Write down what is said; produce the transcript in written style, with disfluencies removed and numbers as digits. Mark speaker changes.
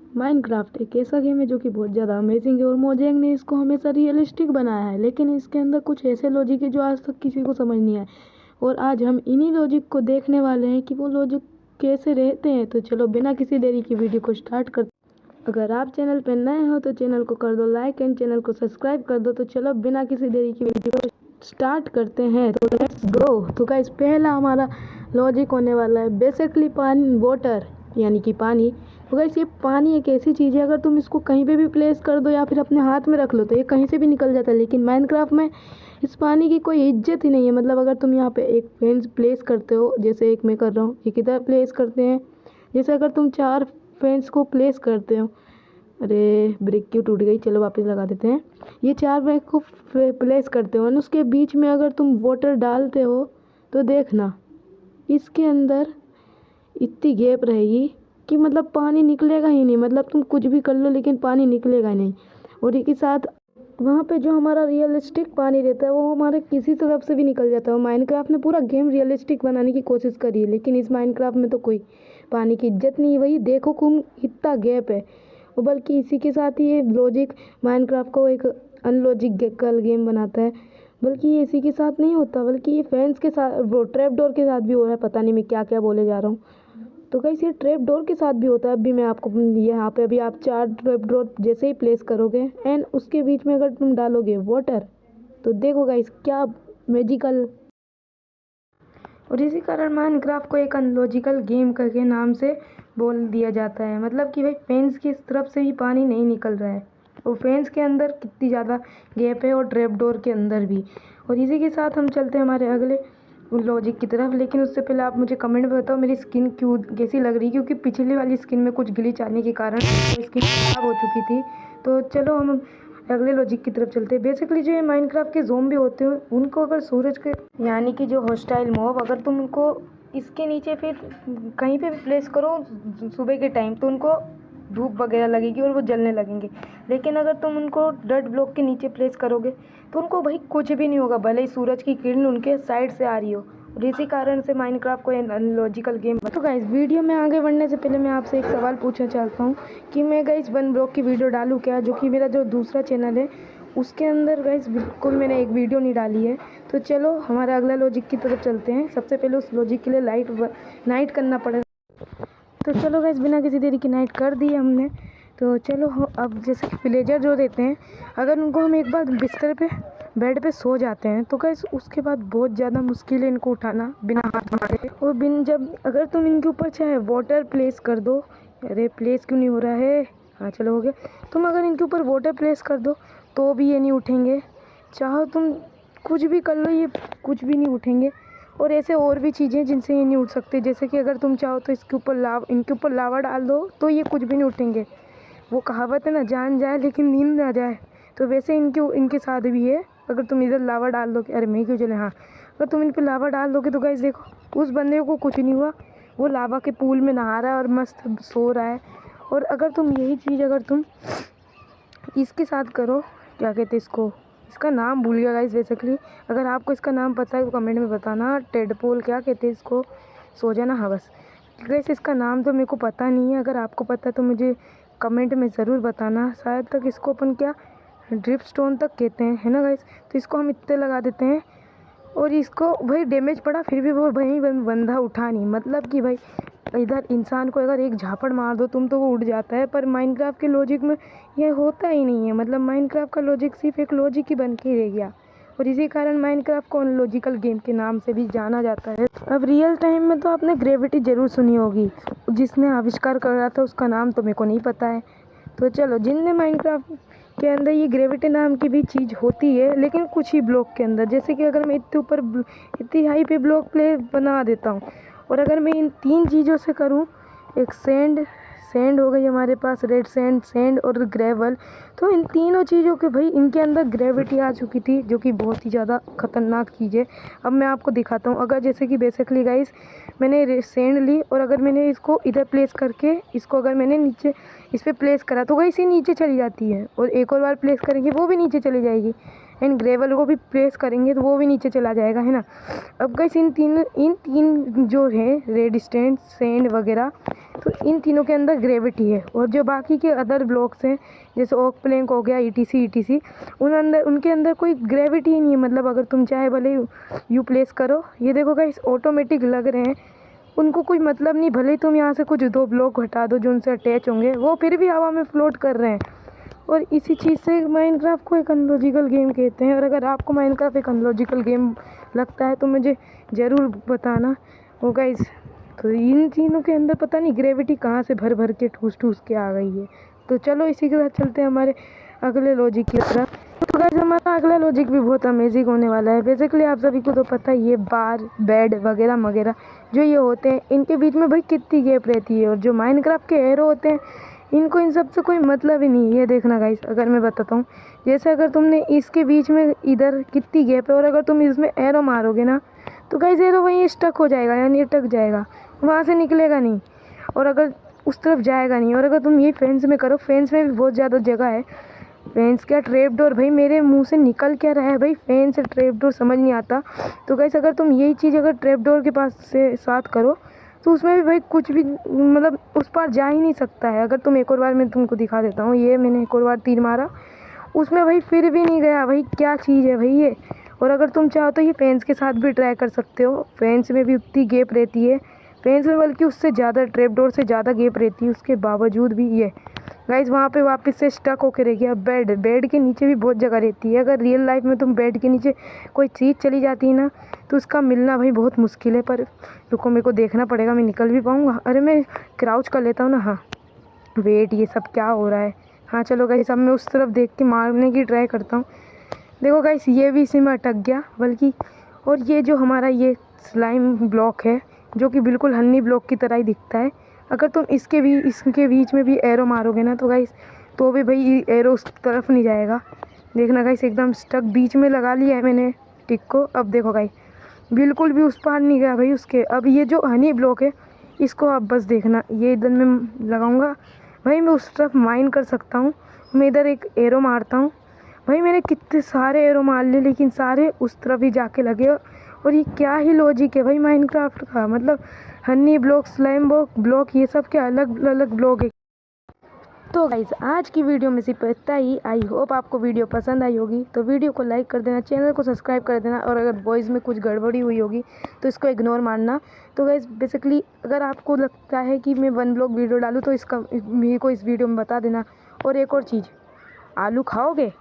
Speaker 1: Minecraft एक ऐसा game है जो कि बहुत ज़्यादा अमेजिंग है और मोजेंग ने इसको हमेशा रियलिस्टिक बनाया है, लेकिन इसके अंदर कुछ ऐसे लॉजिक है जो आज तक किसी को समझ नहीं आए। और आज हम इन्हीं लॉजिक को देखने वाले हैं कि वो लॉजिक कैसे रहते हैं। तो चलो बिना किसी देरी की वीडियो को स्टार्ट करते। अगर आप चैनल पर नए हो तो चैनल को कर दो लाइक एंड चैनल को सब्सक्राइब कर दो। तो चलो बिना किसी देरी की वीडियो को स्टार्ट करते हैं। तो लेट्स गो। तो गाइस पहला हमारा लॉजिक होने वाला है बेसिकली पानी, वाटर यानी कि पानी। तो गाइस ये पानी एक ऐसी चीज़ है, अगर तुम इसको कहीं पे भी प्लेस कर दो या फिर अपने हाथ में रख लो तो ये कहीं से भी निकल जाता है। लेकिन माइनक्राफ्ट में इस पानी की कोई इज्जत ही नहीं है। मतलब अगर तुम यहाँ पे एक फेंस प्लेस करते हो, जैसे एक मैं कर रहा हूँ, एक इधर प्लेस करते हैं, जैसे अगर तुम 4 फेंस को प्लेस करते हो, अरे ब्रिक क्यों टूट गई, चलो वापस लगा देते हैं। ये 4 ब्रिक को प्लेस करते हो और उसके बीच में अगर तुम वाटर डालते हो तो देखना इसके अंदर इतनी गैप रहेगी कि मतलब पानी निकलेगा ही नहीं। मतलब तुम कुछ भी कर लो लेकिन पानी निकलेगा नहीं। और एक ही साथ वहाँ पे जो हमारा रियलिस्टिक पानी रहता है वो हमारे किसी तरफ से भी निकल जाता है। माइनक्राफ्ट ने पूरा गेम रियलिस्टिक बनाने की कोशिश करी है, लेकिन इस माइनक्राफ्ट में तो कोई पानी की इज्जत नहीं है। वही देखो तुम इतना गैप है। और बल्कि इसी के साथ ही ये लॉजिक माइनक्राफ्ट को एक अनलॉजिकल गेम बनाता है। बल्कि ये इसी के साथ नहीं होता, बल्कि ये फैंस के साथ, वो ट्रैप डोर के साथ भी हो रहा है। पता नहीं मैं क्या क्या बोले जा रहा हूँ। तो गाइस ये ट्रैप डोर के साथ भी होता है। अभी मैं आपको यहाँ पे अभी आप 4 ट्रैप डोर जैसे ही प्लेस करोगे एंड उसके बीच में अगर तुम डालोगे वाटर तो देखो गाइस क्या मैजिकल। और इसी कारण माइनक्राफ्ट को एक अनलॉजिकल गेम करके नाम से बोल दिया जाता है। मतलब कि भाई फेंस की तरफ से भी पानी नहीं निकल रहा है और फेंस के अंदर कितनी ज़्यादा गैप है और ट्रैप डोर के अंदर भी। और इसी के साथ हम चलते हैं हमारे अगले लॉजिक की तरफ। लेकिन उससे पहले आप मुझे कमेंट में बताओ मेरी स्किन क्यों कैसी लग रही है, क्योंकि पिछली वाली स्किन में कुछ ग्लिच आने के कारण स्किन खराब हो चुकी थी। तो चलो हम अगले लॉजिक की तरफ चलते हैं। बेसिकली जो ये माइनक्राफ्ट के ज़ोंबी होते हैं उनको अगर सूरज के यानी कि जो हॉस्टाइल मॉब, अगर तुम उनको इसके नीचे फिर कहीं पे भी प्लेस करो सुबह के टाइम तो उनको धूप वगैरह लगेगी और वो जलने लगेंगे। लेकिन अगर तुम उनको डर्ट ब्लॉक के नीचे प्लेस करोगे तो उनको भाई कुछ भी नहीं होगा, भले ही सूरज की किरण उनके साइड से आ रही हो। और इसी कारण से माइनक्राफ्ट को अनलॉजिकल गेम। तो गाइस वीडियो में आगे बढ़ने से पहले मैं आपसे एक सवाल पूछना चाहता हूँ कि मैं गाइस वन ब्लॉक की वीडियो डालूँ क्या, जो कि मेरा जो दूसरा चैनल है उसके अंदर गाइस बिल्कुल मैंने एक वीडियो नहीं डाली है। तो चलो हमारा अगला लॉजिक की तरफ चलते हैं। सबसे पहले उस लॉजिक के लिए नाइट करना पड़ेगा। तो चलो गाइस बिना किसी देरी की नाइट कर दी हमने। तो चलो अब जैसे कि विलेजर जो रहते हैं, अगर उनको हम एक बार बिस्तर पे बेड पे सो जाते हैं तो गाइस उसके बाद बहुत ज़्यादा मुश्किल है इनको उठाना बिना हाथ मारे। और जब अगर तुम इनके ऊपर चाहे वाटर प्लेस कर दो, अरे प्लेस क्यों नहीं हो रहा है, हाँ चलो हो गया। तुम अगर इनके ऊपर वाटर प्लेस कर दो तो भी ये नहीं उठेंगे। चाहो तुम कुछ भी कर लो ये कुछ भी नहीं उठेंगे। और ऐसे और भी चीज़ें जिनसे ये नहीं उठ सकते, जैसे कि अगर तुम चाहो तो इनके ऊपर लावा डाल दो तो ये कुछ भी नहीं उठेंगे। वो कहावत है ना, जान जाए लेकिन नींद ना जाए, तो वैसे इनके साथ भी है। अगर तुम इधर लावा डाल दोगे, अरे मैं क्यों चले, हाँ अगर तुम इन पर लावा डाल दोगे तो गाइस देखो उस बंदे को कुछ नहीं हुआ, वो लावा के पूल में नहा रहा है और मस्त सो रहा है। और अगर तुम यही चीज़ अगर तुम इसके साथ करो, क्या कहते हैं इसको, इसका नाम भूल गया गाइस बेसिकली, अगर आपको इसका नाम पता है तो कमेंट में बताना। टेडपोल क्या कहते हैं इसको, सो जाना, हाँ बस गाइस इसका नाम तो मेरे को पता नहीं है। अगर आपको पता है तो मुझे कमेंट में ज़रूर बताना। शायद तक इसको अपन क्या ड्रिप स्टोन तक कहते हैं, है ना गाइस। तो इसको हम इतने लगा देते हैं और इसको भाई डैमेज पड़ा फिर भी वो भाई बंदा उठा नहीं। मतलब कि भाई इधर इंसान को अगर एक झापड़ मार दो तुम तो वो उड़ जाता है, पर माइनक्राफ्ट के लॉजिक में ये होता ही नहीं है। मतलब माइनक्राफ्ट का लॉजिक सिर्फ एक लॉजिक ही बन के रह गया और इसी कारण माइनक्राफ्ट को अनलॉजिकल गेम के नाम से भी जाना जाता है। अब रियल टाइम में तो आपने ग्रेविटी ज़रूर सुनी होगी, जिसने आविष्कार करा था उसका नाम तो मेरे को नहीं पता है। तो चलो जिनने माइनक्राफ्ट के अंदर ये ग्रेविटी नाम की भी चीज़ होती है, लेकिन कुछ ही ब्लॉक के अंदर। जैसे कि अगर मैं इतनी हाई पे ब्लॉक प्ले बना देता हूँ और अगर मैं इन 3 चीज़ों से करूँ, एक सैंड हो गई हमारे पास, रेड सैंड और ग्रेवल, तो इन तीनों चीज़ों के भाई इनके अंदर ग्रेविटी आ चुकी थी, जो कि बहुत ही ज़्यादा ख़तरनाक चीज़ है। अब मैं आपको दिखाता हूँ। अगर जैसे कि बेसिकली गाइस मैंने सैंड ली और अगर मैंने इसको इधर प्लेस करके इसको अगर मैंने नीचे इस पर प्लेस करा तो गाइस ये नीचे चली जाती है, और एक और बार प्लेस करेंगे वो भी नीचे चली जाएगी। एंड ग्रेवल को भी प्रेस करेंगे तो वो भी नीचे चला जाएगा, है ना। अब गाइस इन तीन जो है रेजिस्टेंस सैंड वगैरह, तो इन तीनों के अंदर ग्रेविटी है। और जो बाकी के अदर ब्लॉक्स हैं जैसे ओक प्लैंक हो गया ईटीसी उनके अंदर कोई ग्रेविटी ही नहीं है। मतलब अगर तुम चाहे भले यू प्लेस करो, ये देखो गाइस ऑटोमेटिक लग रहे हैं, उनको कोई मतलब नहीं। भले ही तुम यहाँ से कुछ 2 ब्लॉक हटा दो जो उनसे अटैच होंगे, वो फिर भी हवा में फ्लोट कर रहे हैं। और इसी चीज़ से माइनक्राफ्ट को एक अनलॉजिकल गेम कहते हैं। और अगर आपको माइनक्राफ्ट एक अनलॉजिकल गेम लगता है तो मुझे ज़रूर बताना। वो गाइस तो इन तीनों के अंदर पता नहीं ग्रेविटी कहाँ से भर भर के ठूस के आ गई है। तो चलो इसी के साथ चलते हैं हमारे अगले लॉजिक की तरफ। तो गाइस हमारा अगला लॉजिक भी बहुत अमेजिंग होने वाला है। बेसिकली आप सभी को तो पता ही है, बार बेड वगैरह वगैरह जो ये होते हैं, इनके बीच में भाई कितनी गैप रहती है। और जो माइनक्राफ्ट के एरो होते हैं, इनको इन सब से कोई मतलब ही नहीं है। ये देखना गाइस, अगर मैं बताता हूँ, जैसे अगर तुमने इसके बीच में इधर कितनी गैप है और अगर तुम इसमें एरो मारोगे ना, तो गाइस एरो वहीं स्टक हो जाएगा, यानी अटक जाएगा, वहाँ से निकलेगा नहीं और अगर उस तरफ जाएगा नहीं। और अगर तुम ये फेंस में करो, फेंस में भी बहुत ज़्यादा जगह है। फेंस क्या ट्रैप डोर, भाई मेरे मुंह से निकल क्या रहा है भाई, फेंस से ट्रैप डोर समझ नहीं आता। तो गाइस अगर तुम यही चीज़ अगर ट्रैप डोर के पास से साथ करो तो उसमें भी भाई कुछ भी मतलब उस पार जा ही नहीं सकता है। अगर तुम एक और बार मैं तुमको दिखा देता हूँ, ये मैंने एक और बार तीर मारा, उसमें भाई फिर भी नहीं गया भाई, क्या चीज़ है भाई ये। और अगर तुम चाहो तो ये फेंस के साथ भी ट्राई कर सकते हो, फेंस में भी उतनी गैप रहती है, फेंस में बल्कि उससे ज़्यादा ट्रैप डोर से ज़्यादा गैप रहती है। उसके बावजूद भी ये गाइस वहाँ पे वापस से स्टक होकर रह गया। बेड के नीचे भी बहुत जगह रहती है। अगर रियल लाइफ में तुम बेड के नीचे कोई चीज़ चली जाती है ना, तो उसका मिलना भाई बहुत मुश्किल है। पर रुको, मेरे को देखना पड़ेगा मैं निकल भी पाऊँगा। अरे मैं क्राउच कर लेता हूँ ना। हाँ वेट, ये सब क्या हो रहा है। हाँ चलो गाइस, अब मैं उस तरफ देख के मारने की ट्राई करता हूँ। देखो गाइस ये भी इसी में अटक गया बल्कि। और ये जो हमारा ये स्लाइम ब्लॉक है जो कि बिल्कुल हनी ब्लॉक की तरह ही दिखता है, अगर तुम इसके बीच में भी एरो मारोगे ना, तो गाइस तो भी भाई एरो उस तरफ नहीं जाएगा। देखना गाइस, एकदम स्टक बीच में लगा लिया है मैंने टिक को। अब देखो गाइस बिल्कुल भी उस पार नहीं गया भाई उसके। अब ये जो हनी ब्लॉक है इसको आप बस देखना, ये इधर मैं लगाऊंगा भाई, मैं उस तरफ माइन कर सकता हूँ। मैं इधर एक एरो मारता हूँ भाई, मैंने कितने सारे एरो मार लिए लेकिन सारे उस तरफ ही जाके लगे। और ये क्या ही लॉजिक है भाई माइनक्राफ्ट का, मतलब हनी ब्लॉक, स्लाइम ब्लॉक, ये सब क्या अलग अलग ब्लॉक है। तो गाइस आज की वीडियो में सिर्फ इतना ही। आई होप आपको वीडियो पसंद आई होगी, तो वीडियो को लाइक कर देना, चैनल को सब्सक्राइब कर देना। और अगर वॉइस में कुछ गड़बड़ी हुई होगी तो इसको इग्नोर मारना। तो गाइस बेसिकली अगर आपको लगता है कि मैं 1 ब्लॉक वीडियो डालूँ तो मेरे को इस वीडियो में बता देना। और एक और चीज़, आलू खाओगे?